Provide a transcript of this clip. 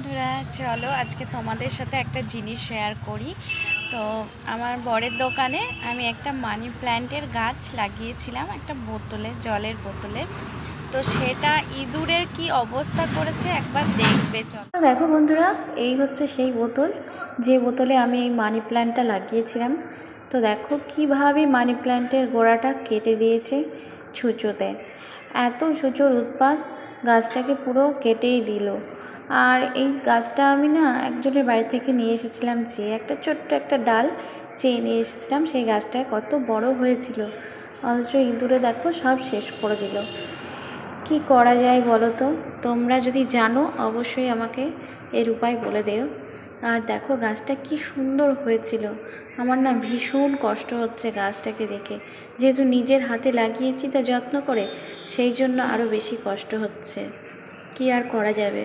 বন্ধুরা, চলো আজকে তোমাদের সাথে একটা জিনিস শেয়ার করি। তো আমার বরের দোকানে আমি একটা মানি প্ল্যান্টের গাছ লাগিয়েছিলাম একটা বোতলে, জলের বোতলে। তো সেটা ইঁদুরের কি অবস্থা করেছে একবার দেখবে। চলো দেখো বন্ধুরা, এই হচ্ছে সেই বোতল যে বোতলে আমি এই মানি প্ল্যান্টটা লাগিয়েছিলাম। তো দেখো কীভাবে মানি প্ল্যান্টের গোড়াটা কেটে দিয়েছে ছুঁচোতে। এত ছুঁচোর উৎপাত, গাছটাকে পুরো কেটেই দিল। আর এই গাছটা আমি না একজনের বাড়ি থেকে নিয়ে এসেছিলাম, যে একটা ছোট্ট একটা ডাল চেয়ে নিয়ে এসেছিলাম। সেই গাছটা কত বড় হয়েছিল, অথচ ইঁদুরে দেখো সব শেষ করে দিল। কি করা যায় বলো তো? তোমরা যদি জানো অবশ্যই আমাকে এর উপায় বলে দিও। আর দেখো গাছটা কি সুন্দর হয়েছিল। আমার না ভীষণ কষ্ট হচ্ছে গাছটাকে দেখে, যেহেতু নিজের হাতে লাগিয়েছি তো যত্ন করে, সেই জন্য আরও বেশি কষ্ট হচ্ছে। কি আর করা যাবে।